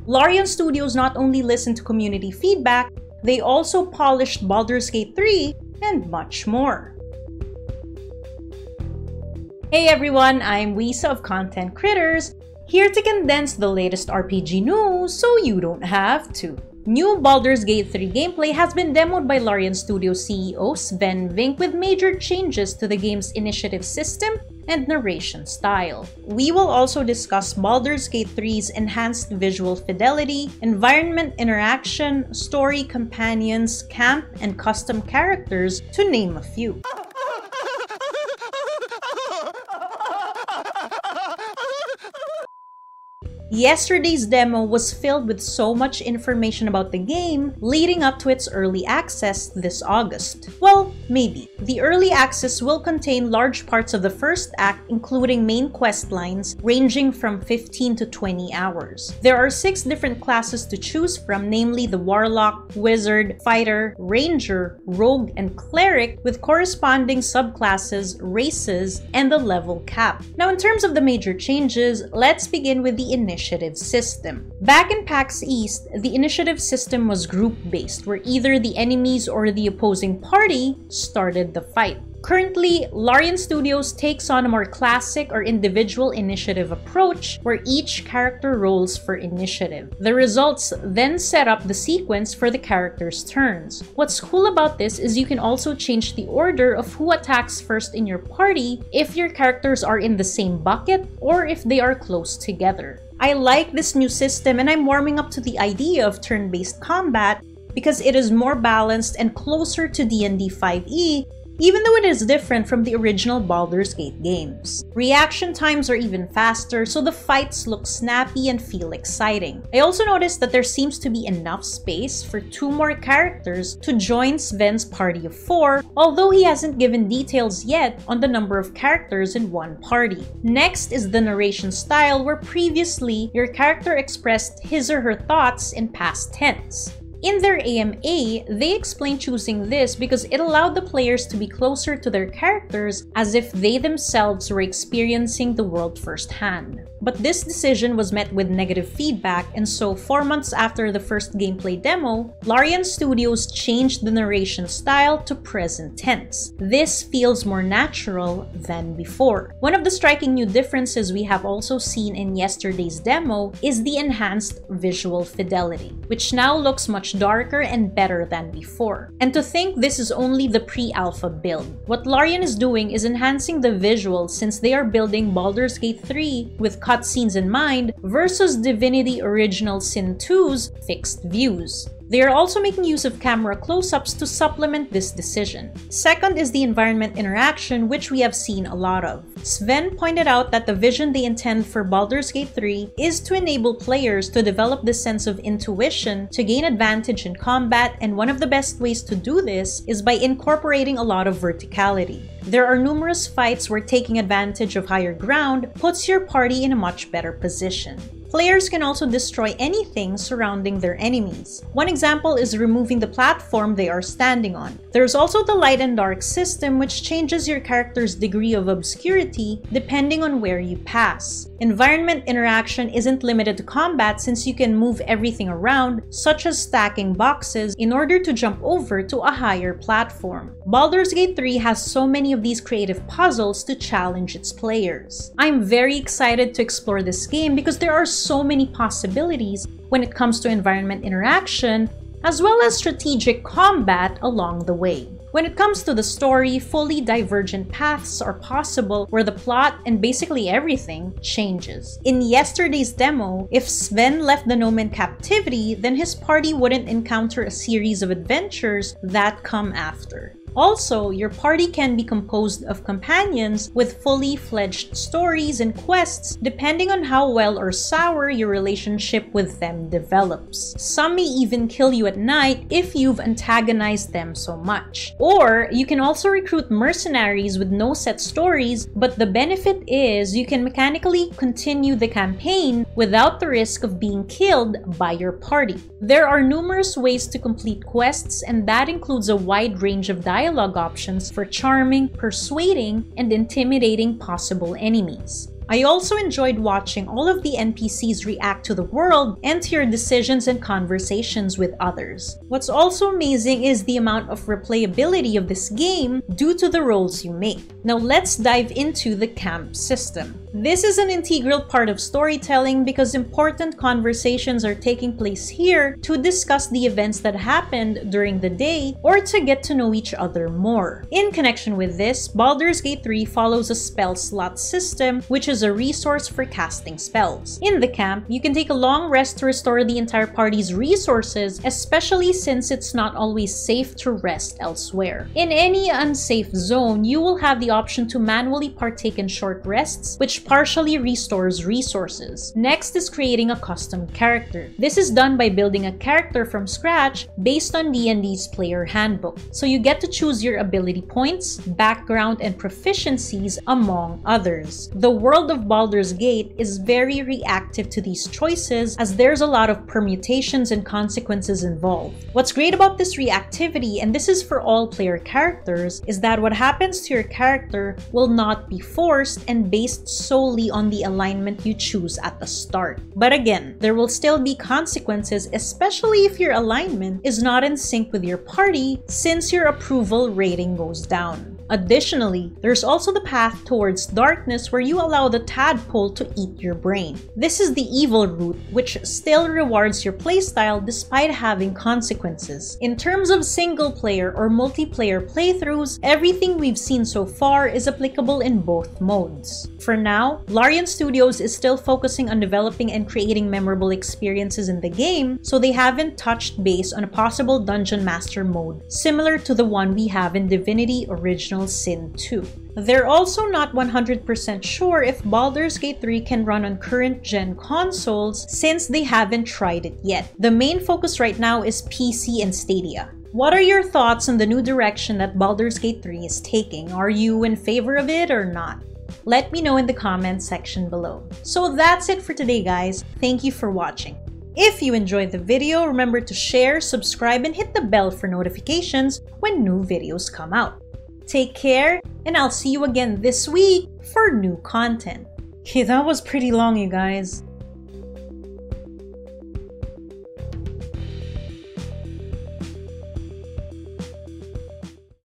Larian Studios not only listened to community feedback, they also polished Baldur's Gate 3 and much more. Hey everyone, I'm Wisa of Content Critters, here to condense the latest RPG news so you don't have to. New Baldur's Gate 3 gameplay has been demoed by Larian Studios CEO Swen with major changes to the game's initiative system and narration style. We will also discuss Baldur's Gate 3's enhanced visual fidelity, environment interaction, story companions, camp, and custom characters, to name a few. Yesterday's demo was filled with so much information about the game leading up to its early access this August. Well, maybe. The early access will contain large parts of the first act, including main quest lines ranging from 15 to 20 hours. There are 6 different classes to choose from, namely the Warlock, Wizard, Fighter, Ranger, Rogue, and Cleric, with corresponding subclasses, races, and the level cap. Now, in terms of the major changes, let's begin with the initiative system. Back in PAX East, the initiative system was group-based, where either the enemies or the opposing party started the fight. Currently, Larian Studios takes on a more classic or individual initiative approach where each character rolls for initiative. The results then set up the sequence for the characters' turns. What's cool about this is you can also change the order of who attacks first in your party if your characters are in the same bucket or if they are close together. I like this new system, and I'm warming up to the idea of turn-based combat because it is more balanced and closer to D&D 5e, even though it is different from the original Baldur's Gate games. Reaction times are even faster, so the fights look snappy and feel exciting. I also noticed that there seems to be enough space for 2 more characters to join Sven's party of 4, although he hasn't given details yet on the number of characters in one party. Next is the narration style, where previously your character expressed his or her thoughts in past tense. In their AMA, they explained choosing this because it allowed the players to be closer to their characters as if they themselves were experiencing the world firsthand. But this decision was met with negative feedback, and so 4 months after the first gameplay demo, Larian Studios changed the narration style to present tense. This feels more natural than before. One of the striking new differences we have also seen in yesterday's demo is the enhanced visual fidelity, which now looks much darker and better than before. And to think this is only the pre-alpha build. What Larian is doing is enhancing the visuals since they are building Baldur's Gate 3 with cutscenes in mind versus Divinity Original Sin 2's fixed views. They are also making use of camera close-ups to supplement this decision. Second is the environment interaction, which we have seen a lot of. Swen pointed out that the vision they intend for Baldur's Gate 3 is to enable players to develop this sense of intuition to gain advantage in combat, and one of the best ways to do this is by incorporating a lot of verticality. There are numerous fights where taking advantage of higher ground puts your party in a much better position. Players can also destroy anything surrounding their enemies. One example is removing the platform they are standing on. There's also the light and dark system, which changes your character's degree of obscurity depending on where you pass. Environment interaction isn't limited to combat since you can move everything around, such as stacking boxes, in order to jump over to a higher platform. Baldur's Gate 3 has so many of these creative puzzles to challenge its players. I'm very excited to explore this game because there are so many possibilities when it comes to environment interaction, as well as strategic combat along the way. When it comes to the story, fully divergent paths are possible where the plot and basically everything changes. In yesterday's demo, if Swen left the gnome in captivity, then his party wouldn't encounter a series of adventures that come after. Also, your party can be composed of companions with fully fledged stories and quests depending on how well or sour your relationship with them develops. Some may even kill you at night if you've antagonized them so much. Or, you can also recruit mercenaries with no set stories, but the benefit is you can mechanically continue the campaign without the risk of being killed by your party. There are numerous ways to complete quests, and that includes a wide range of dialogue options for charming, persuading, and intimidating possible enemies. I also enjoyed watching all of the NPCs react to the world and to your decisions and conversations with others. What's also amazing is the amount of replayability of this game due to the roles you make. Now let's dive into the camp system. This is an integral part of storytelling because important conversations are taking place here to discuss the events that happened during the day or to get to know each other more. In connection with this, Baldur's Gate 3 follows a spell slot system, which is a resource for casting spells. In the camp, you can take a long rest to restore the entire party's resources, especially since it's not always safe to rest elsewhere. In any unsafe zone, you will have the option to manually partake in short rests, which partially restores resources. Next is creating a custom character. This is done by building a character from scratch based on D&D's player handbook. So you get to choose your ability points, background, and proficiencies among others. The world of Baldur's Gate is very reactive to these choices as there's a lot of permutations and consequences involved. What's great about this reactivity, and this is for all player characters, is that what happens to your character will not be forced and based solely on the alignment you choose at the start. But again, there will still be consequences, especially if your alignment is not in sync with your party, since your approval rating goes down. Additionally, there's also the path towards darkness where you allow the tadpole to eat your brain. This is the evil route, which still rewards your playstyle despite having consequences. In terms of single player or multiplayer playthroughs, everything we've seen so far is applicable in both modes. For now, Larian Studios is still focusing on developing and creating memorable experiences in the game, so they haven't touched base on a possible Dungeon Master mode, similar to the one we have in Divinity Original Sin 2. They're also not 100% sure if Baldur's Gate 3 can run on current-gen consoles since they haven't tried it yet. The main focus right now is PC and Stadia. What are your thoughts on the new direction that Baldur's Gate 3 is taking? Are you in favor of it or not? Let me know in the comments section below. So that's it for today, guys. Thank you for watching. If you enjoyed the video, remember to share, subscribe, and hit the bell for notifications when new videos come out. Take care, and I'll see you again this week for new content. Okay, that was pretty long, you guys.